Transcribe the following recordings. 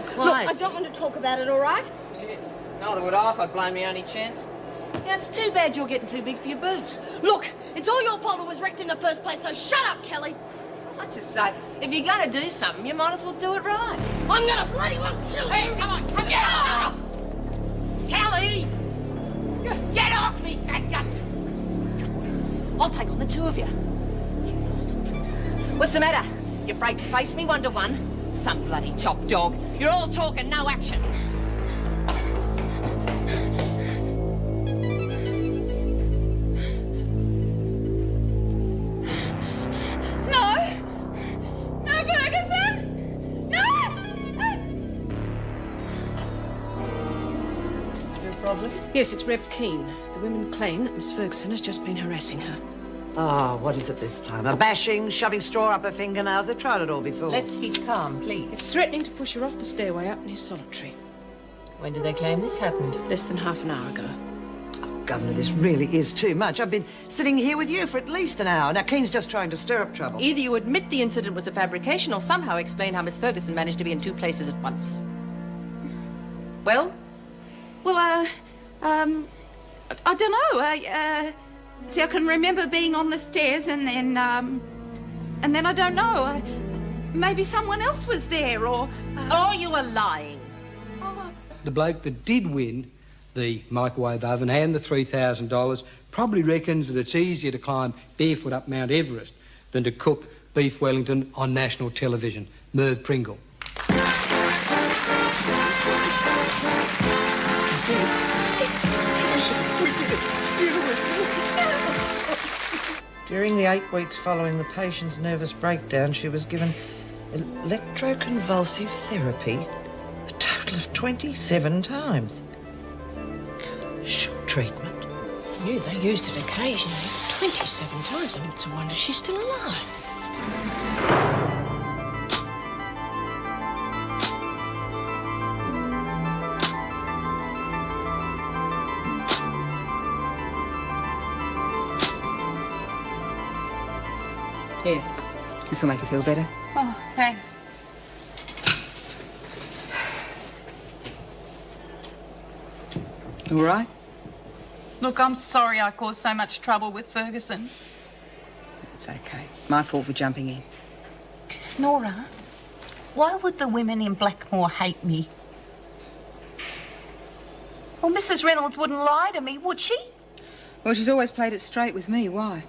be quiet. Look, I don't want to talk about it, all right? Yeah, neither would I if I'd blame me only chance. Yeah, it's too bad you're getting too big for your boots. Look, it's all your fault it was wrecked in the first place, so shut up, Kelly. I just say, if you're gonna do something, you might as well do it right. I'm gonna bloody well kill you. Hey, come on, get off! Kelly! Get off me, fat guts! I'll take on the two of you. What's the matter? You afraid to face me one-to-one? Some bloody top dog. You're all talk and no action. Yes, it's Reb Keane. The women claim that Miss Ferguson has just been harassing her. Oh, what is it this time? A bashing, shoving straw up her fingernails? They've tried it all before. Let's keep calm, please. It's threatening to push her off the stairway up in his solitary. When did they claim this happened? Less than half an hour ago. Oh, Governor, this really is too much. I've been sitting here with you for at least an hour. Now, Keane's just trying to stir up trouble. Either you admit the incident was a fabrication or somehow explain how Miss Ferguson managed to be in two places at once. Well? Well, I don't know. See, I can remember being on the stairs and then I don't know. Maybe someone else was there or... Oh, you were lying. The bloke that did win the microwave oven and the $3,000 probably reckons that it's easier to climb barefoot up Mount Everest than to cook beef Wellington on national television. Merv Pringle. During the 8 weeks following the patient's nervous breakdown, she was given electroconvulsive therapy a total of 27 times. Shock treatment. Yeah, they used it occasionally. 27 times. I mean, it's a wonder she's still alive. Here, this will make you feel better. Oh, thanks. All right? Look, I'm sorry I caused so much trouble with Ferguson. It's okay. My fault for jumping in. Nora, why would the women in Blackmore hate me? Well, Mrs. Reynolds wouldn't lie to me, would she? Well, she's always played it straight with me. Why?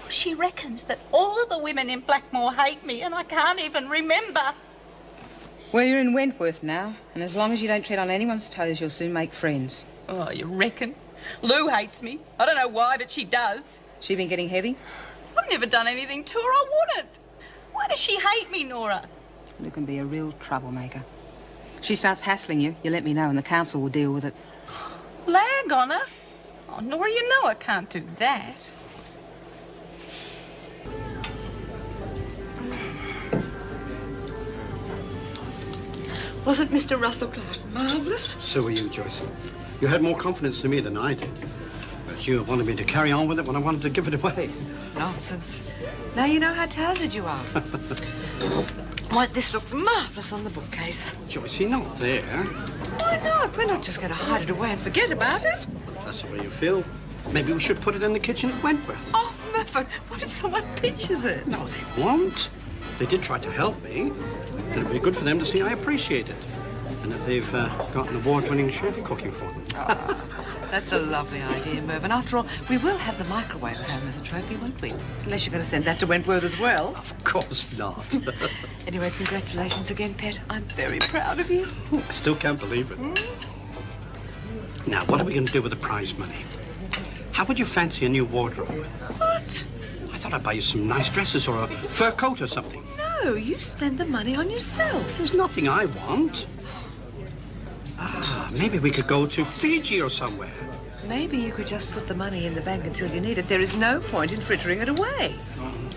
She reckons that all of the women in Blackmore hate me and I can't even remember. Well, you're in Wentworth now, and as long as you don't tread on anyone's toes, you'll soon make friends. Oh, you reckon? Lou hates me. I don't know why, but she does. She been getting heavy? I've never done anything to her. I wouldn't. Why does she hate me, Nora? Lou can be a real troublemaker. She starts hassling you, you let me know, and the council will deal with it. Lag on her? Oh, Nora, you know I can't do that. Wasn't Mr. Russell Clark marvellous? So were you, Joyce. You had more confidence in me than I did. But you wanted me to carry on with it when I wanted to give it away. Nonsense. Now you know how talented you are. Won't this look marvellous on the bookcase? Joyce, you're not there. Why not? We're not just going to hide it away and forget about it. Well, if that's the way you feel, maybe we should put it in the kitchen at Wentworth. Oh, Murphy, what if someone pinches it? No, they won't. They did try to help me. It'd be good for them to see I appreciate it. And that they've got an award-winning chef cooking for them. That's a lovely idea, Mervyn. After all, we will have the microwave at home as a trophy, won't we? Unless you're going to send that to Wentworth as well. Of course not. Anyway, congratulations again, Pet. I'm very proud of you. I still can't believe it. Now, what are we going to do with the prize money? How would you fancy a new wardrobe? What? I thought I'd buy you some nice dresses or a fur coat or something. No, you spend the money on yourself. There's nothing I want. Maybe we could go to Fiji or somewhere. Maybe you could just put the money in the bank until you need it. There is no point in frittering it away. I'm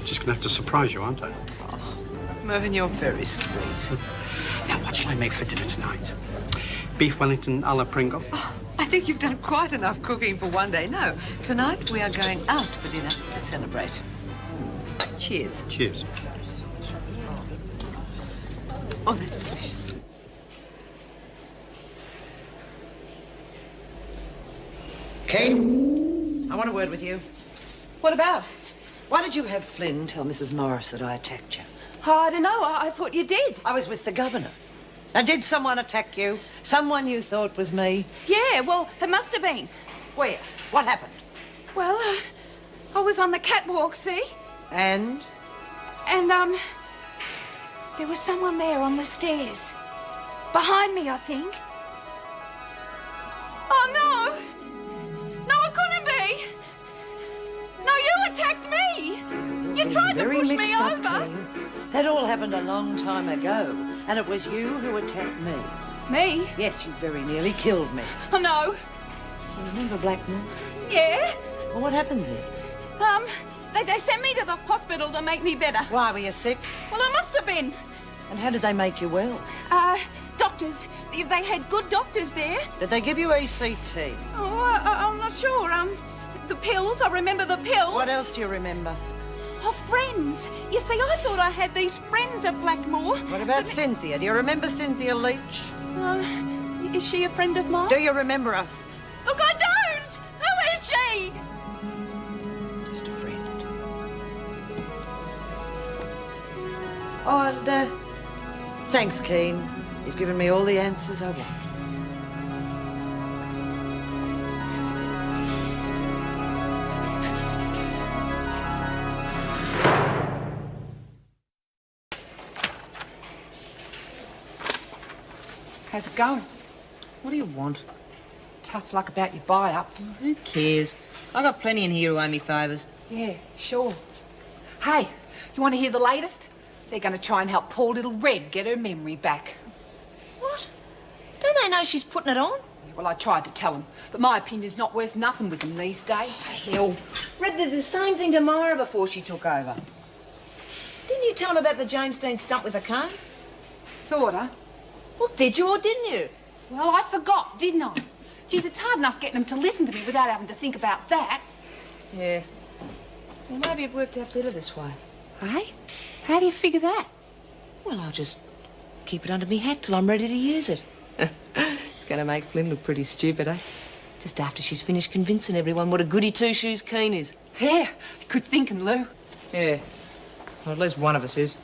just going to have to surprise you, aren't I? Oh, Mervyn, you're very sweet. Now, what shall I make for dinner tonight? Beef Wellington a la Pringle? Oh, I think you've done quite enough cooking for one day. No, tonight we are going out for dinner to celebrate. Cheers. Cheers. Oh, that's delicious. Kane? I want a word with you. What about? Why did you have Flynn tell Mrs. Morris that I attacked you? Oh, I don't know. I thought you did. I was with the governor. Now, did someone attack you? Someone you thought was me? Yeah, well, it must have been. Where? What happened? Well, I was on the catwalk, see? And? And, there was someone there on the stairs. Behind me, I think. Oh, no! No, it couldn't be! No, you attacked me! You tried to push me over! Kane. That all happened a long time ago, and it was you who attacked me. Me? Yes, you very nearly killed me. Oh, no. You remember Blackmore? Yeah? Well, what happened then? They sent me to the hospital to make me better. Why, were you sick? Well, I must have been. And how did they make you well? Doctors. They had good doctors there. Did they give you ECT? Oh, I'm not sure. The pills. I remember the pills. What else do you remember? Oh, friends. You see, I thought I had these friends at Blackmore. What about Cynthia? Do you remember Cynthia Leach? Is she a friend of mine? Do you remember her? Look, I don't! Who is she? Just a friend. Oh, and, thanks, Keen. You've given me all the answers I want. How's it going? What do you want? Tough luck about your buy-up. Who cares? I got plenty in here who owe me favours. Yeah, sure. Hey, you want to hear the latest? They're going to try and help poor little Red get her memory back. What? Don't they know she's putting it on? Yeah, well, I tried to tell them, but my opinion's not worth nothing with them these days. Hell. Red did the same thing to Myra before she took over. Didn't you tell him about the James Dean stunt with the comb? Sorta. Well, did you or didn't you? Well, I forgot, didn't I? Geez, it's hard enough getting them to listen to me without having to think about that. Yeah. Well, maybe it worked out better this way. Hey? How do you figure that? Well, I'll just keep it under me hat till I'm ready to use it. It's going to make Flynn look pretty stupid, eh? Just after she's finished convincing everyone what a goody two-shoes Keen is. Yeah, good thinking, Lou. Yeah. Well, at least one of us is.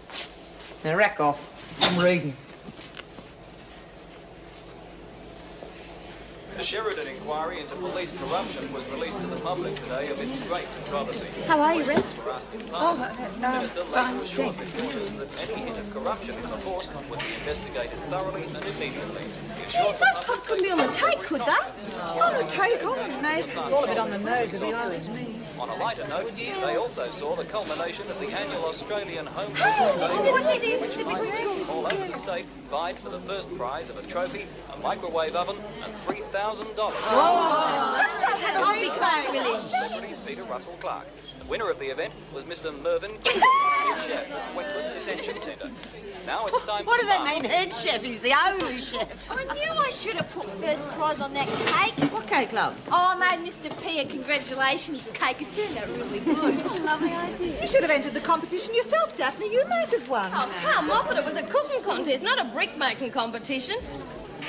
Now, rack off. I'm reading. The Sheridan inquiry into police corruption was released to the public today amid great controversy. How are you, Red? Fine, thanks. That any hint of corruption in the force would be investigated thoroughly and immediately. Geez, those cops couldn't be on the take, could they? On the take, on mate. It's all a bit on the nose, if you ask me. On a lighter note, they also saw the culmination of the annual Australian Home Day. All over the state vied for the first prize of a trophy, a microwave oven, and $3,000. Celebrity Peter Russell Clark. The winner of the event was Mr. Mervyn Grizzly, head chef at Wentworth Detention Centre. Now it's time What for does that mean, head chef? He's the only chef. I knew I should have put first prize on that cake. What cake, love? Oh, I made Mr. P a congratulations cake. It turned out really good. Lovely idea. You should have entered the competition yourself, Daphne. You might have won. Oh, come. I thought it was a cooking contest, not a brick-making competition.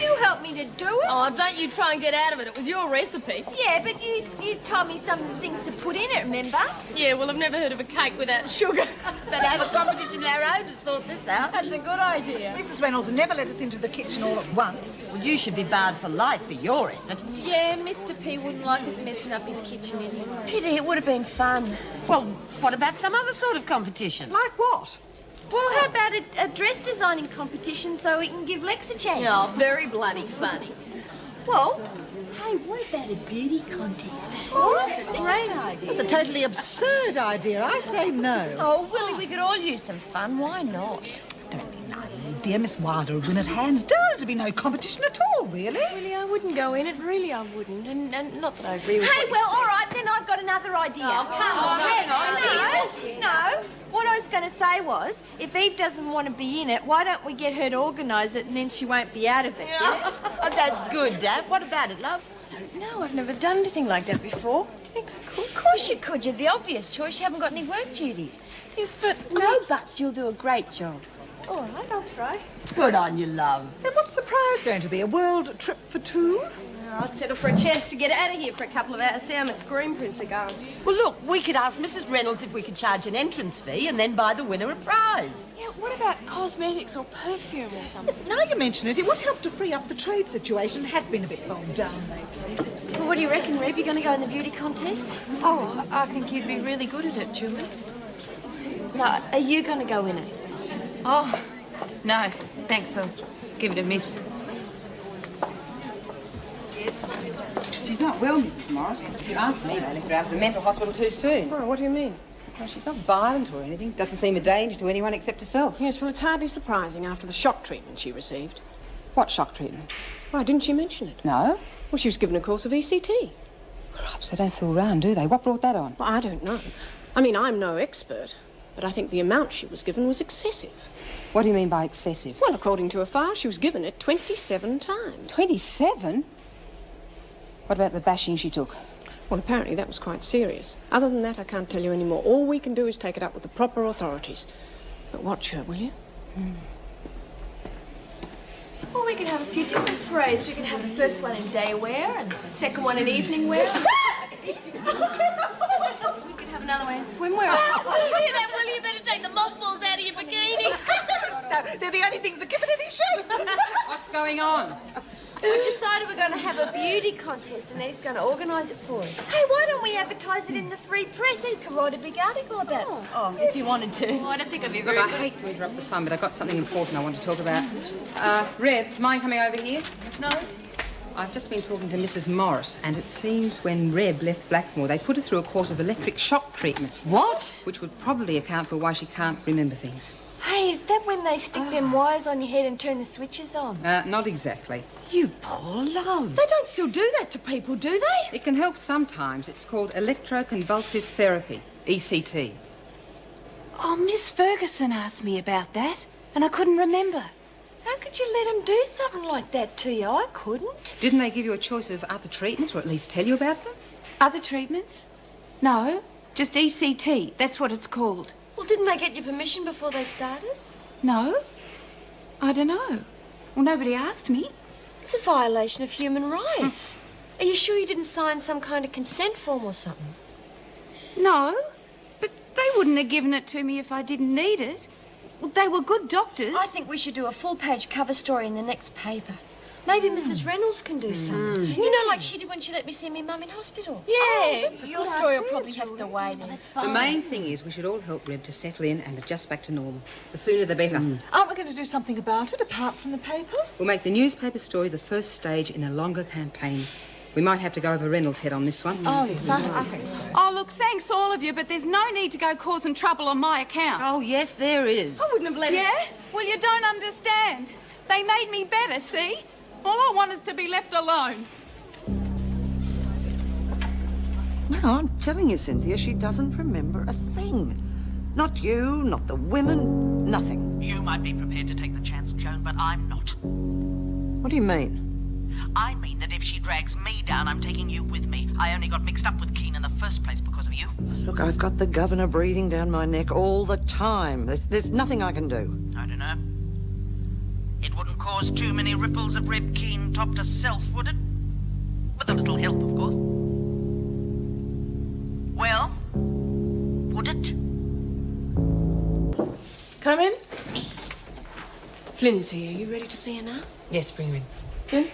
You helped me to do it. Oh, don't you try and get out of it. It was your recipe. Yeah, but you told me some of the things to put in it, remember? Yeah, well, I've never heard of a cake without sugar. Better have a competition of our own to sort this out. That's a good idea. Mrs. Reynolds never let us into the kitchen all at once. Well, you should be barred for life for your effort. Yeah, Mr. P wouldn't like us messing up his kitchen anyway. Pity, it would have been fun. Well, what about some other sort of competition? Like what? Well, how about a dress designing competition so we can give Lex a chance? Oh, very bloody funny. Well, hey, what about a beauty contest? What? That's a great idea. It's a totally absurd idea. I say no. Oh, Willie, we could all use some fun. Why not? Don't be naive, dear. Miss Wilder would win at hands down. There'd be no competition at all, really. Really, I wouldn't go in it. Really, I wouldn't. And not that I agree with Hey, what well, you said. all right, then I've got another idea. Oh, come on, hang on. No. What I was going to say was, if Eve doesn't want to be in it, why don't we get her to organise it and then she won't be out of it? Oh, that's good, Daph. What about it, love? No, I've never done anything like that before. Do you think I could? Of course you could. You're the obvious choice. You haven't got any work duties. Yes, but... No buts. You'll do a great job. All right, I'll try. Good on you, love. And what's the prize going to be? A world trip for two? I'd settle for a chance to get out of here for a couple of hours. See how my screen prints are going. Well, look, we could ask Mrs. Reynolds if we could charge an entrance fee and then buy the winner a prize. Yeah, what about cosmetics or perfume or something? Now you mention it, it would help to free up the trade situation. It has been a bit bogged down lately. Well, what do you reckon, Reb? You going to go in the beauty contest? Oh, I think you'd be really good at it, Julie. No, are you going to go in it? Oh, no, thanks. I'll give it a miss. She's not well, Mrs. Morris. If you ask me, they left her out of the mental hospital too soon. Oh, what do you mean? Well, she's not violent or anything. Doesn't seem a danger to anyone except herself. Yes, well, it's hardly surprising after the shock treatment she received. What shock treatment? Why, didn't she mention it? No. Well, she was given a course of ECT. Crops, they don't fool round, do they? What brought that on? Well, I don't know. I mean, I'm no expert, but I think the amount she was given was excessive. What do you mean by excessive? Well, according to a file, she was given it 27 times. 27? What about the bashing she took? Well, apparently that was quite serious. Other than that, I can't tell you any more. All we can do is take it up with the proper authorities. But watch her, will you? Well, we could have a few different parades. We could have the first one in day wear and the second one in evening wear. We could have another one in swimwear or something. Hear that, will you? Better take the mothballs out of your bikini. No, they're the only things that give it any shape. What's going on? We've decided we're going to have a beauty contest and Eve's going to organise it for us. Hey, why don't we advertise it in the free press? Eve could write a big article about it. Oh, if you wanted to. Oh, I don't think I'd be Look, very I good. hate to interrupt the fun, but I've got something important I want to talk about. Reb, mind coming over here? No. I've just been talking to Mrs. Morris, and it seems when Reb left Blackmore, they put her through a course of electric shock treatments. What? Which would probably account for why she can't remember things. Hey, is that when they stick them wires on your head and turn the switches on? Not exactly. You poor love. They don't still do that to people, do they? It can help sometimes. It's called electroconvulsive therapy, ECT. Oh, Miss Ferguson asked me about that, and I couldn't remember. How could you let them do something like that to you? I couldn't. Didn't they give you a choice of other treatments, or at least tell you about them? Other treatments? No, just ECT. That's what it's called. Well, didn't they get your permission before they started? No? I don't know. Well, nobody asked me. It's a violation of human rights. Are you sure you didn't sign some kind of consent form or something? No, but they wouldn't have given it to me if I didn't need it. Well, they were good doctors. I think we should do a full-page cover story in the next paper. Maybe Mrs. Reynolds can do something. You know, like she did when she let me see me mum in hospital. Yeah, Your story will probably have to wait. That's The fine. main thing is we should all help Reb to settle in and adjust back to normal. The sooner the better. Aren't we going to do something about it, apart from the paper? We'll make the newspaper story the first stage in a longer campaign. We might have to go over Reynolds' head on this one. Oh, yes, I think so. Oh, look, thanks all of you, but there's no need to go causing trouble on my account. Oh, yes, there is. I wouldn't have let Yeah? Well, you don't understand. They made me better, see? All I want is to be left alone. Well, I'm telling you, Cynthia, she doesn't remember a thing. Not you, not the women, nothing. You might be prepared to take the chance, Joan, but I'm not. What do you mean? I mean that if she drags me down, I'm taking you with me. I only got mixed up with Keane in the first place because of you. Look, I've got the governor breathing down my neck all the time. There's nothing I can do. I don't know. It wouldn't cause too many ripples of Reb Keane top to self, would it? With a little help, of course. Well, would it? Come in. Flynn's here. You ready to see her now? Yes, bring her in. Flynn?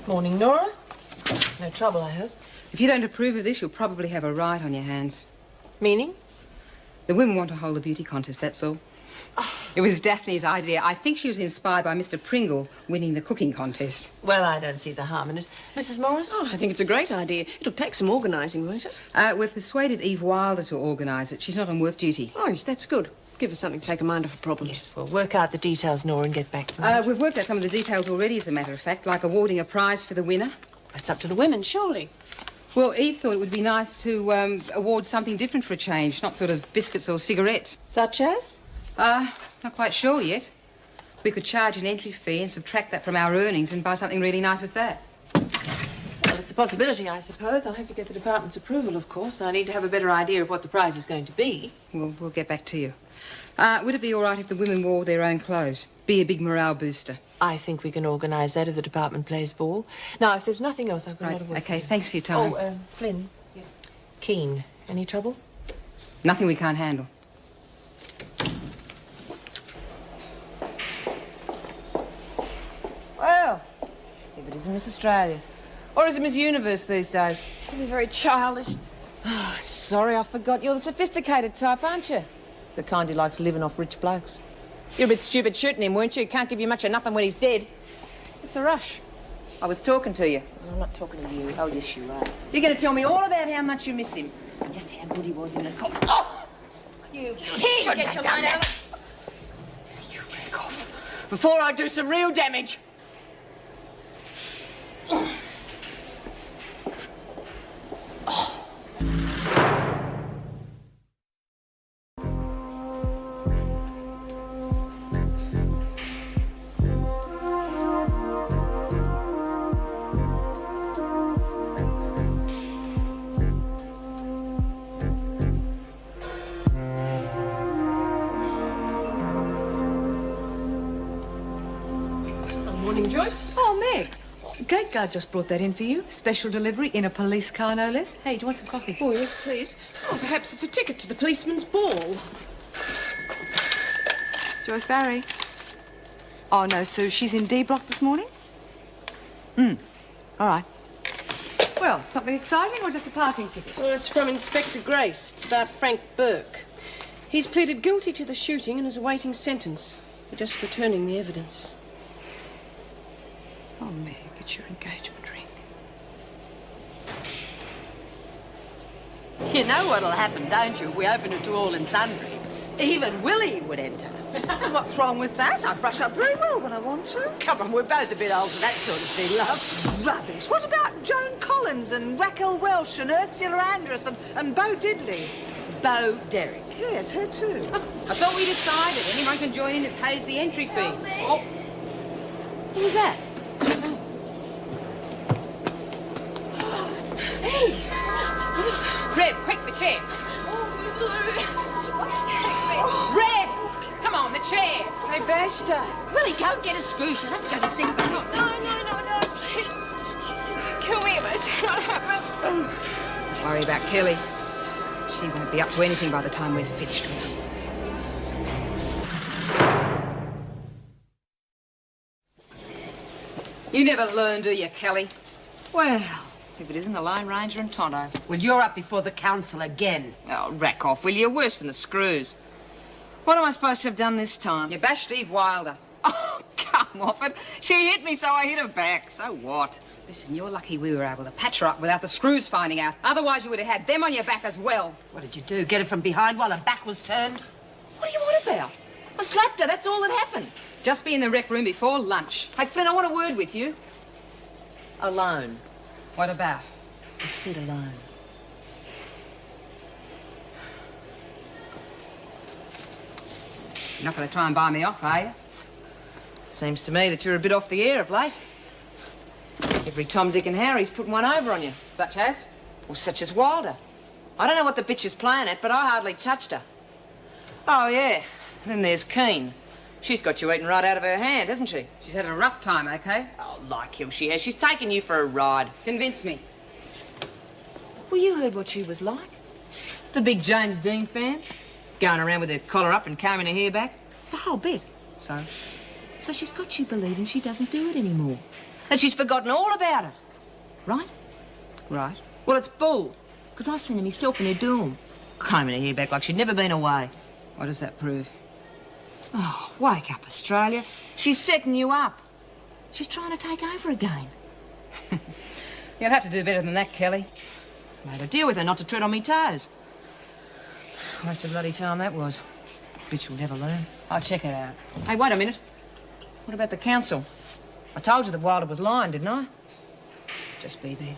Morning, Nora. No trouble, I hope. If you don't approve of this, you'll probably have a riot on your hands. Meaning? The women want to hold a beauty contest, that's all. It was Daphne's idea. I think she was inspired by Mr. Pringle winning the cooking contest. Well, I don't see the harm in it. Mrs. Morris? Oh, I think it's a great idea. It'll take some organising, won't it? We've persuaded Eve Wilder to organise it. She's not on work duty. Oh, yes, that's good. Give her something to take her mind off her problems. Yes, we'll work out the details, Nora, and get back to me. We've worked out some of the details already, as a matter of fact, like awarding a prize for the winner. That's up to the women, surely. Well, Eve thought it would be nice to award something different for a change, not sort of biscuits or cigarettes. Such as? Not quite sure yet. We could charge an entry fee and subtract that from our earnings and buy something really nice with that. Well, it's a possibility, I suppose. I'll have to get the department's approval, of course. I need to have a better idea of what the prize is going to be. We'll get back to you. Would it be all right if the women wore their own clothes? Be a big morale booster. I think we can organise that if the department plays ball. Now, if there's nothing else, I've got a lot of work. Okay, thanks for your time. Oh, Flynn. Yeah. Keen. Any trouble? Nothing we can't handle. Well, if it isn't Miss Australia. Or is it Miss Universe these days? It'll be very childish. Oh, sorry, I forgot. You're the sophisticated type, aren't you? The kind who likes living off rich blokes. You're a bit stupid shooting him, weren't you? Can't give you much of nothing when he's dead. It's a rush. I was talking to you. I'm not talking to you. Oh, yes, you are. You're going to tell me all about how much you miss him and just how good he was in the cop. Oh! You shouldn't get have your done mind that. You back off before I do some real damage. Morning, Joyce. Oh, Meg. Gate guard just brought that in for you. Special delivery in a police car, no less. Hey, do you want some coffee? Oh, yes, please. Oh, perhaps it's a ticket to the policeman's ball. Joyce Barry. Oh, no, so she's in D block this morning? All right. Well, something exciting or just a parking ticket? Well, it's from Inspector Grace. It's about Frank Burke. He's pleaded guilty to the shooting and is awaiting sentence. We're just returning the evidence. Oh, Meg, it's your engagement ring. You know what'll happen, don't you, if we open it to all and sundry? Even Willie would enter. What's wrong with that? I brush up very well when I want to. Come on, we're both a bit old for that sort of thing, love. Rubbish. What about Joan Collins and Raquel Welsh and Ursula Andress and Bo Diddley? Bo Derrick. Yes, her too. I thought we decided anyone can join in who pays the entry fee. Oh. Who was that? Hey! Reb, quick, the chair. Reb! Come on, the chair. They bashed her. Willie, go and get a screw. She'll have to go to sleep. No, please. She said you'd kill me if I said what happened. Don't worry about Kelly. She won't be up to anything by the time we're finished with her. You never learn, do you, Kelly? Well, if it isn't the Lone Ranger and Tonto. Well, you're up before the council again. Oh, rack off, will you? Worse than the screws. What am I supposed to have done this time? You bashed Steve Wilder. Oh, come off it. She hit me, so I hit her back. So what? Listen, you're lucky we were able to patch her up without the screws finding out. Otherwise, you would have had them on your back as well. What did you do? Get her from behind while her back was turned? What do you want about? I slapped her, that's all that happened. Just be in the rec room before lunch. Hey, Flynn, I want a word with you. Alone. What about? I said alone. You're not going to try and buy me off, are you? Seems to me that you're a bit off the air of late. Every Tom, Dick and Harry's putting one over on you. Such as? Well, such as Wilder. I don't know what the bitch is playing at, but I hardly touched her. Oh, yeah. Then there's Keen. She's got you eating right out of her hand, hasn't she? She's had a rough time, okay? Oh, like hell she has. She's taken you for a ride. Convince me. Well, you heard what she was like. The big James Dean fan. Going around with her collar up and combing her hair back. The whole bit. So? So she's got you believing she doesn't do it anymore. And she's forgotten all about it. Right? Right. Well, it's bull. Because I seen her myself in her dorm. Combing her hair back like she'd never been away. What does that prove? Oh, wake up, Australia. She's setting you up. She's trying to take over again. You'll have to do better than that, Kelly. Made a deal with her not to tread on me toes. Waste of bloody time that was. Bitch will never learn. I'll check it out. Hey, wait a minute. What about the council? I told you that Wilder was lying, didn't I? Just be there.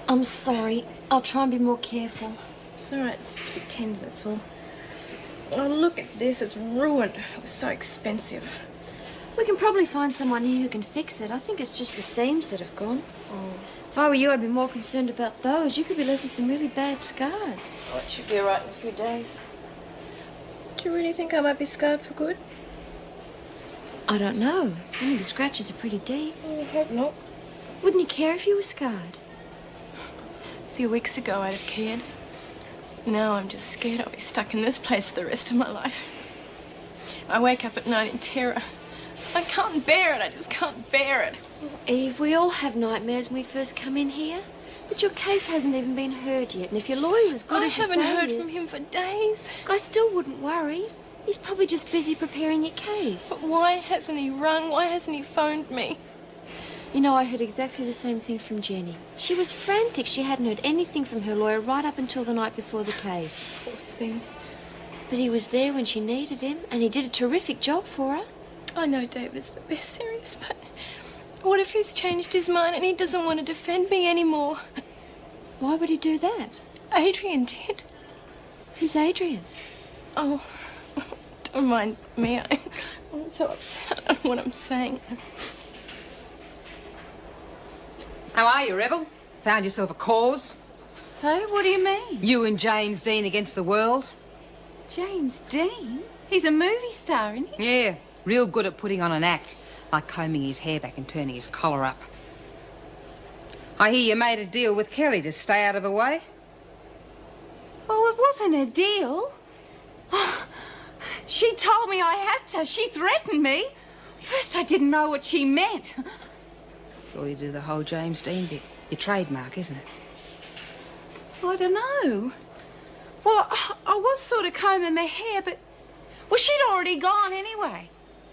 I'm sorry. I'll try and be more careful. It's all right. It's just a bit tender, that's all. Oh, look at this. It's ruined. It was so expensive. We can probably find someone here who can fix it. I think it's just the seams that have gone. Oh. If I were you, I'd be more concerned about those. You could be left with some really bad scars. Oh, it should be all right in a few days. Do you really think I might be scarred for good? I don't know. Some of the scratches are pretty deep. I hope not. Wouldn't you care if you were scarred? A few weeks ago, I'd have cared. Now I'm just scared I'll be stuck in this place for the rest of my life. I wake up at night in terror. I can't bear it. I just can't bear it. Eve, we all have nightmares when we first come in here. But your case hasn't even been heard yet, and if your lawyer's as good as you say I haven't heard he from is, him for days. I still wouldn't worry. He's probably just busy preparing your case. But why hasn't he rung? Why hasn't he phoned me? You know, I heard exactly the same thing from Jenny. She was frantic. She hadn't heard anything from her lawyer right up until the night before the case. Poor thing. But he was there when she needed him, and he did a terrific job for her. I know David's the best there is, but what if he's changed his mind and he doesn't want to defend me anymore? Why would he do that? Adrian did. Who's Adrian? Oh, don't mind me. I'm so upset. I don't know what I'm saying. How are you, Rebel? Found yourself a cause? Hey, what do you mean? You and James Dean against the world? James Dean? He's a movie star, isn't he? Yeah, real good at putting on an act, like combing his hair back and turning his collar up. I hear you made a deal with Kelly to stay out of her way? Oh, it wasn't a deal. Oh, she told me I had to. She threatened me. First, I didn't know what she meant. Saw you do the whole James Dean bit. Your trademark, isn't it? I don't know. Well, I was sort of combing my hair, but... Well, she'd already gone anyway.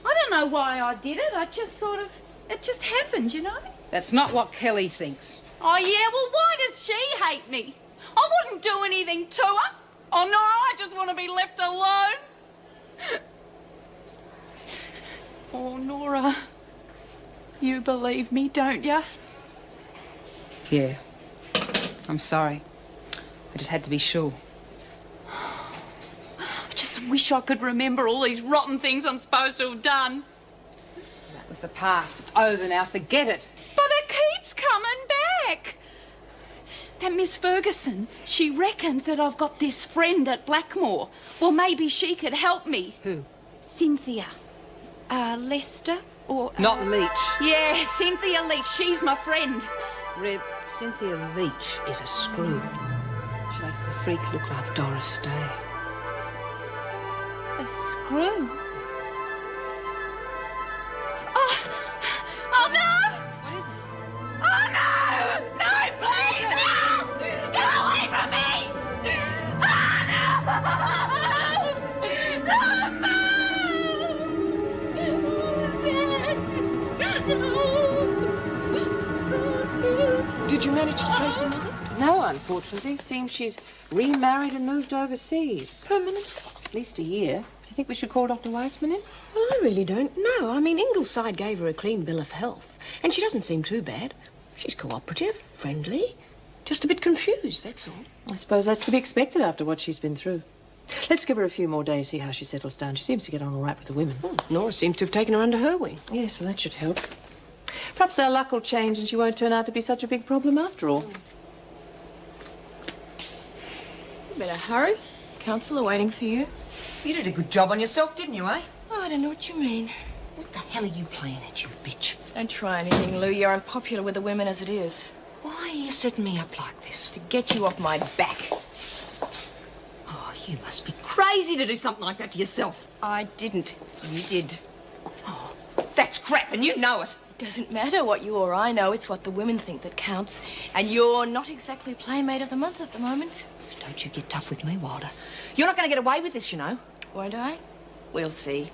I don't know why I did it. I just sort of... It just happened, you know? That's not what Kelly thinks. Oh, yeah? Well, why does she hate me? I wouldn't do anything to her. Oh, Nora, I just want to be left alone. Oh, Nora. You believe me, don't you? Yeah. I'm sorry. I just had to be sure. I just wish I could remember all these rotten things I'm supposed to have done. That was the past. It's over now. Forget it. But it keeps coming back. That Miss Ferguson, she reckons that I've got this friend at Blackmore. Well, maybe she could help me. Who? Cynthia. Lester or... Not Leach. Yeah, Cynthia Leach. She's my friend. Reb, Cynthia Leach is a screw. She makes the freak look like Doris Day. A screw? Oh, no! What is it? Oh, no! No, please! No! Get away from me! Oh, no! No, Mum! Did you manage to trace her mother? No, unfortunately. Seems she's remarried and moved overseas. Permanent? At least a year. Do you think we should call Dr. Weissman in? Well, I really don't know. I mean, Ingleside gave her a clean bill of health, and she doesn't seem too bad. She's cooperative, friendly, just a bit confused, that's all. I suppose that's to be expected after what she's been through. Let's give her a few more days, see how she settles down. She seems to get on all right with the women. Nora seems to have taken her under her wing. Yes, so that should help. Perhaps our luck will change and she won't turn out to be such a big problem after all. You better hurry. Counsel are waiting for you. You did a good job on yourself, didn't you, eh? Oh, I don't know what you mean. What the hell are you playing at, you bitch? Don't try anything, Lou. You're unpopular with the women as it is. Why are you setting me up like this? To get you off my back. Oh, you must be crazy to do something like that to yourself. I didn't. You did. Oh, that's crap, and you know it. It doesn't matter what you or I know. It's what the women think that counts. And you're not exactly Playmate of the Month at the moment. Don't you get tough with me, Wilder. You're not going to get away with this, you know. Won't I? We'll see.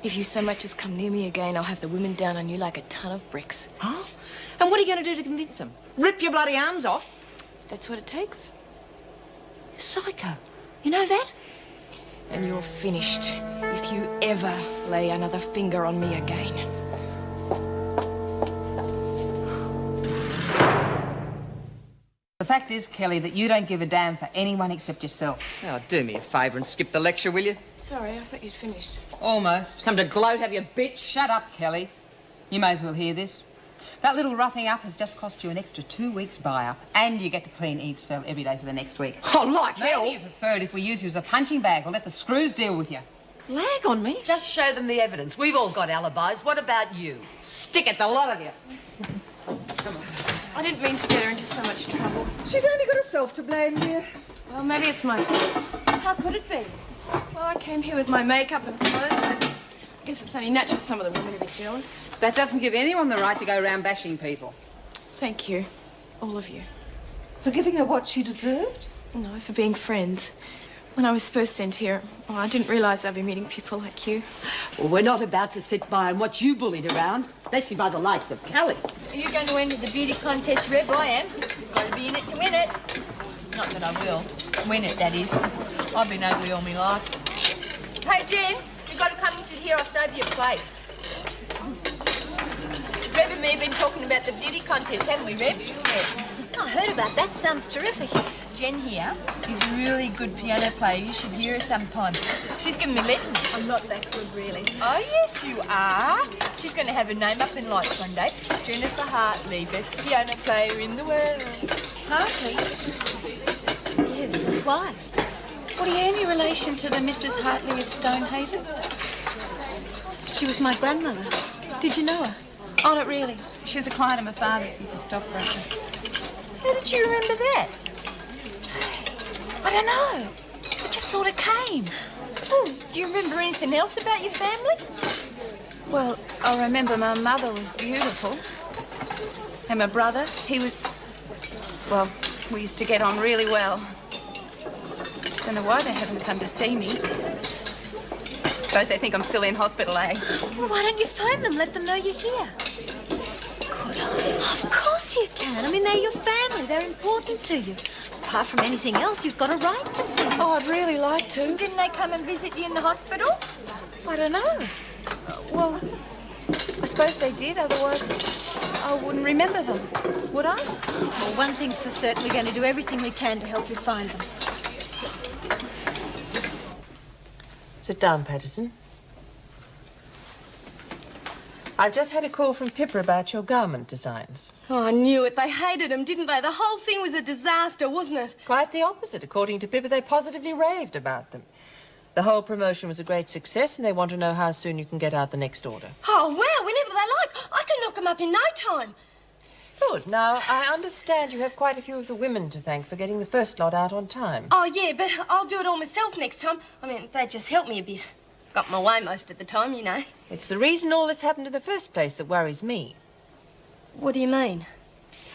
If you so much as come near me again, I'll have the women down on you like a ton of bricks. Huh? And what are you going to do to convince them? Rip your bloody arms off? That's what it takes. You're psycho. You know that? And you're finished if you ever lay another finger on me again. The fact is, Kelly, that you don't give a damn for anyone except yourself. Oh, do me a favour and skip the lecture, will you? Sorry, I thought you'd finished. Almost. Come to gloat, have you, bitch? Shut up, Kelly. You may as well hear this. That little roughing up has just cost you an extra 2 weeks buy-up, and you get to clean Eve's cell every day for the next week. Oh, like hell. Maybe you prefer it if we use you as a punching bag or let the screws deal with you. Lag on me? Just show them the evidence. We've all got alibis. What about you? Stick it, the lot of you. I didn't mean to get her into so much trouble. She's only got herself to blame, dear. Well, maybe it's my fault. How could it be? Well, I came here with my makeup and clothes. I guess it's only natural some of the women to be jealous. That doesn't give anyone the right to go around bashing people. Thank you. All of you. For giving her what she deserved? No, for being friends. When I was first sent here, well, I didn't realise I'd be meeting people like you. Well, we're not about to sit by and watch you bullied around, especially by the likes of Kelly. Are you going to enter the beauty contest, Reb? I am. You've got to be in it to win it. Not that I will. Win it, that is. I've been ugly all my life. Hey, Jen, you've got to come and sit here. I'll save you a place. Reb and me have been talking about the beauty contest, haven't we, Reb? Yeah. I heard about that. Sounds terrific. Jen here is a really good piano player. You should hear her sometime. She's giving me lessons. I'm not that good, really. Oh, yes, you are. She's going to have her name up in lights one day. Jennifer Hartley, best piano player in the world. Hartley? Yes. Why? What, are you any relation to the Mrs. Hartley of Stonehaven? She was my grandmother. Did you know her? Oh, not really. She was a client of my father's. He's a stockbroker. How did you remember that? I don't know. It just sort of came. Oh, do you remember anything else about your family? Well, I remember my mother was beautiful. And my brother, he was... Well, we used to get on really well. Don't know why they haven't come to see me. Suppose they think I'm still in hospital, eh? Well, why don't you phone them? Let them know you're here. Could I? Of course you can. I mean, they're your family. They're important to you. Apart from anything else, you've got a right to see them. Oh, I'd really like to. Didn't they come and visit you in the hospital? I don't know. Well, I suppose they did. Otherwise, I wouldn't remember them, would I? Well, one thing's for certain. We're going to do everything we can to help you find them. Sit down, Patterson. I've just had a call from Pippa about your garment designs. Oh, I knew it. They hated him, didn't they? The whole thing was a disaster, wasn't it? Quite the opposite. According to Pippa, they positively raved about them. The whole promotion was a great success, and they want to know how soon you can get out the next order. Oh, well, whenever they like. I can knock them up in no time. Good. Now, I understand you have quite a few of the women to thank for getting the first lot out on time. Oh, yeah, but I'll do it all myself next time. I mean, they just helped me a bit. Got my way most of the time, you know. It's the reason all this happened in the first place that worries me. What do you mean?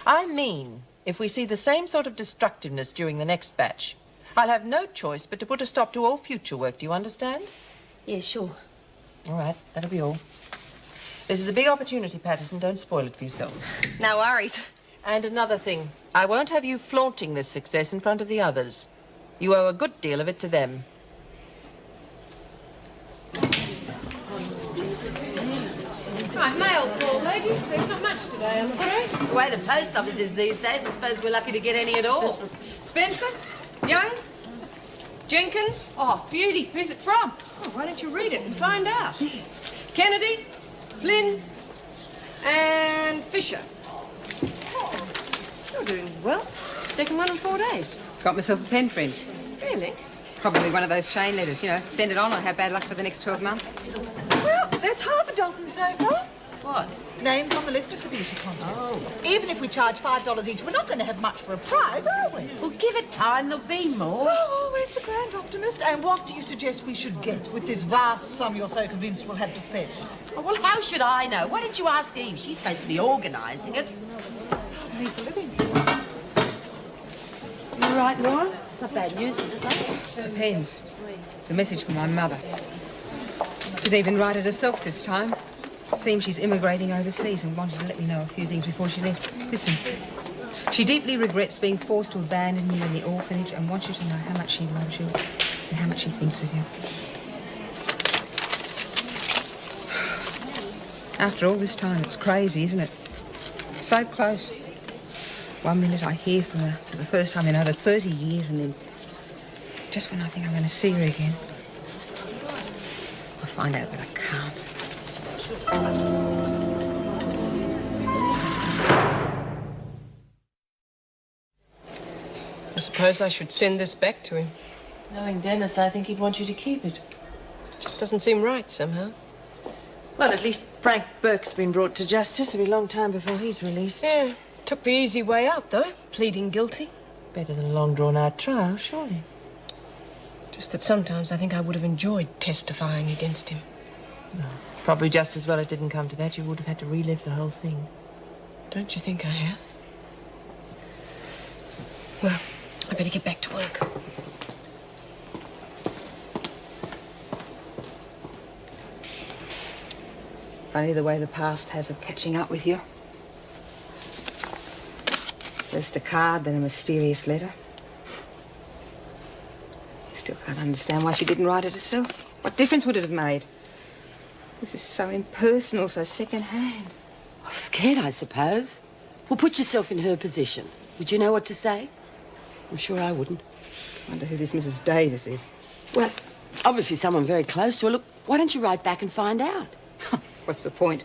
I mean, if we see the same sort of destructiveness during the next batch, I'll have no choice but to put a stop to all future work. Do you understand? Yeah, sure. All right, that'll be all. This is a big opportunity, Patterson. Don't spoil it for yourself. No worries. And another thing, I won't have you flaunting this success in front of the others. You owe a good deal of it to them. Right, mail call, ladies. There's not much today, I'm afraid. The way the post office is these days, I suppose we're lucky to get any at all. Spencer? Young? Jenkins? Oh, beauty. Who's it from? Oh, why don't you read it and find out? Kennedy, Flynn, and Fisher. Oh, you're doing well. Second one in 4 days. Got myself a pen friend. Really? Probably one of those chain letters, you know. Send it on, I'll have bad luck for the next 12 months. Well, there's half a dozen so far. What? Names on the list of the beauty contest. Oh. Even if we charge $5 each, we're not going to have much for a prize, are we? Well, give it time. There'll be more. Oh, always the grand optimist. And what do you suggest we should get with this vast sum you're so convinced we'll have to spend? Oh, well, how should I know? Why don't you ask Eve? She's supposed to be organising it. Need for living. You all right, Nora? It's not bad news, is it, though? Depends. It's a message from my mother. Didn't even write it herself this time. It seems she's immigrating overseas and wanted to let me know a few things before she left. Listen. She deeply regrets being forced to abandon you in the orphanage and wants you to know how much she loves you and how much she thinks of you. After all this time, it's crazy, isn't it? So close. 1 minute I hear from her for the first time in over 30 years, and then just when I think I'm going to see her again, I find out that I can't. suppose I should send this back to him. Knowing Dennis, I think he'd want you to keep it. Just doesn't seem right somehow. Well, at least Frank Burke's been brought to justice. It'll be a long time before he's released. Yeah, took the easy way out, though, pleading guilty. Better than a long drawn-out trial, surely. Just that sometimes I think I would have enjoyed testifying against him. Well, probably just as well it didn't come to that. You would have had to relive the whole thing. Don't you think I have? Well, I better get back to work. Funny the way the past has of catching up with you. First a card, then a mysterious letter. Still can't understand why she didn't write it herself. What difference would it have made? This is so impersonal, so second-hand. Well, scared, I suppose. Well, put yourself in her position. Would you know what to say? I'm sure I wouldn't. Wonder who this Mrs. Davis is. Well, it's obviously someone very close to her. Look, why don't you write back and find out? What's the point?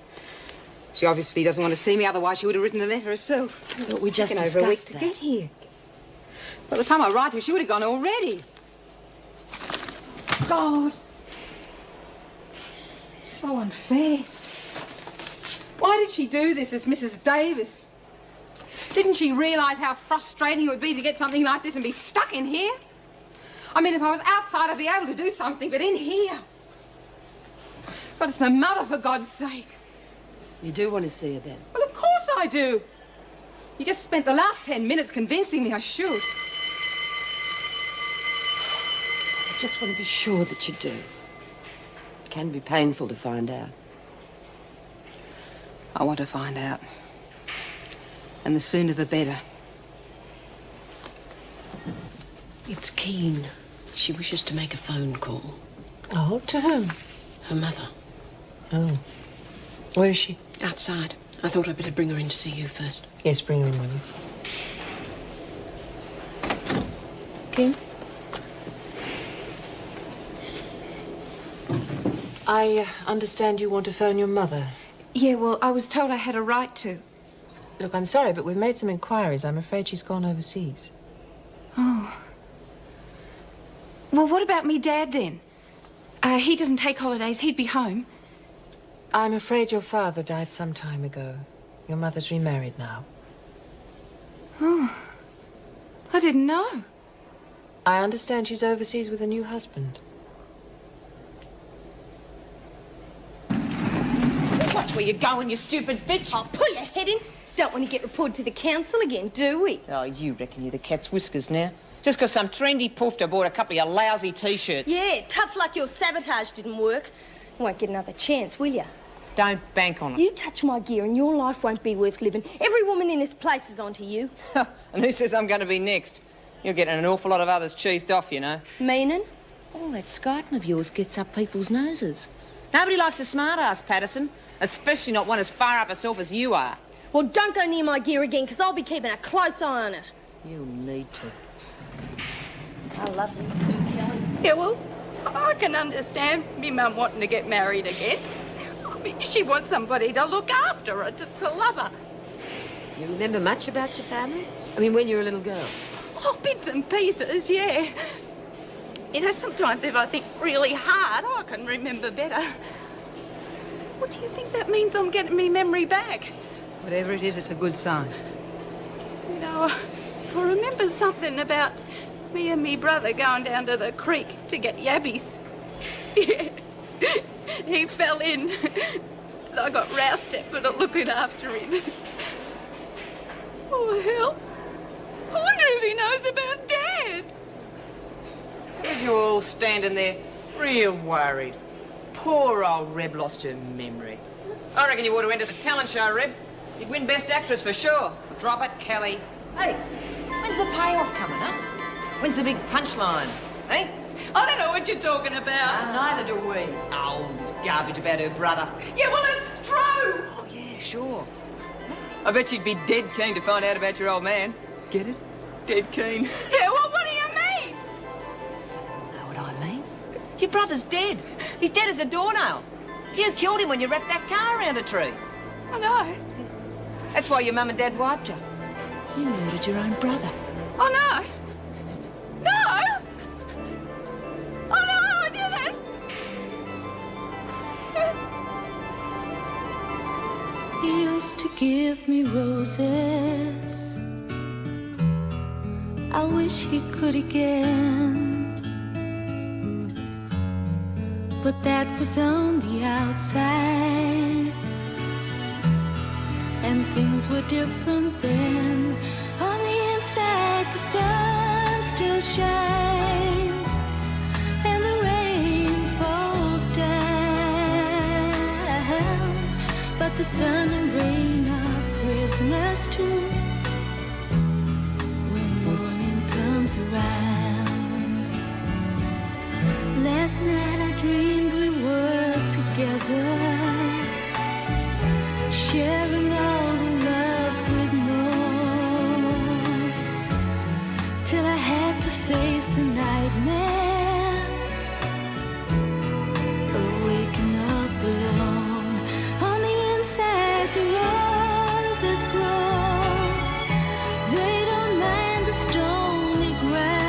She obviously doesn't want to see me, otherwise she would have written the letter herself. But we just taken over a week discussed to that. get here. By the time I write to her, she would have gone already. God. So unfair. Why did she do this as Mrs. Davis? Didn't she realise how frustrating it would be to get something like this and be stuck in here? I mean, if I was outside, I'd be able to do something, but in here... God, it's my mother, for God's sake. You do want to see her, then? Well, of course I do. You just spent the last 10 minutes convincing me I should. I just want to be sure that you do. It can be painful to find out. I want to find out. And the sooner the better. It's Keen. She wishes to make a phone call. Oh, to whom? Her mother. Oh. Where is she? Outside. I thought I'd better bring her in to see you first. Yes, bring her in, will you? Kim? I understand you want to phone your mother. Yeah, well, I was told I had a right to. Look, I'm sorry, but we've made some inquiries. I'm afraid she's gone overseas. Oh. Well, what about me dad, then? He doesn't take holidays. He'd be home. I'm afraid your father died some time ago. Your mother's remarried now. Oh. I didn't know. I understand she's overseas with a new husband. Watch where you're going, you stupid bitch. Oh, pull your head in. Don't want to get reported to the council again, do we? Oh, you reckon you're the cat's whiskers now? Just 'cause some trendy poofter bought a couple of your lousy T-shirts. Yeah, tough luck your sabotage didn't work. You won't get another chance, will you? Don't bank on it. You touch my gear and your life won't be worth living. Every woman in this place is onto you. And who says I'm going to be next? You're getting an awful lot of others cheesed off, you know. Meaning? All that skiting of yours gets up people's noses. Nobody likes a smart-ass, Patterson. Especially not one as far up herself as you are. Well, don't go near my gear again, because I'll be keeping a close eye on it. You need to. I love you too, Kelly. Yeah, well, I can understand me mum wanting to get married again. I mean, she wants somebody to look after her, to love her. Do you remember much about your family? I mean, when you were a little girl? Oh, bits and pieces, yeah. You know, sometimes if I think really hard, I can remember better. What do you think that means I'm getting me memory back? Whatever it is, it's a good sign. You know, I remember something about me and me brother going down to the creek to get yabbies. Yeah. He fell in. And I got roused at for not looking after him. Oh, hell. I wonder if he knows about Dad. Where's you all standing there, real worried? Poor old Reb lost her memory. I reckon you ought to enter the talent show, Reb. You'd win Best Actress for sure. Drop it, Kelly. Hey, when's the payoff coming, huh? When's the big punchline, eh? I don't know what you're talking about. Neither do we. Oh, this garbage about her brother. Yeah, well, it's true. Oh, yeah, sure. I bet you'd be dead keen to find out about your old man. Get it? Dead keen. Yeah, well, what do you mean? Know what I mean? Your brother's dead. He's dead as a doornail. You killed him when you wrapped that car around a tree. I know. That's why your mum and dad wiped you. You murdered your own brother. I know. give me roses. I wish he could again, but that was on the outside, and things were different then. On the inside, the sun still shines, and the rain falls down, but the sun and rain are prisoners too when morning comes around. Last night I dreamed we were together, sharing all the love we'd known, till I had to face the nightmare of waking up alone. On the inside, the roses grow. They don't mind the stony ground,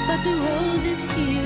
but the roses here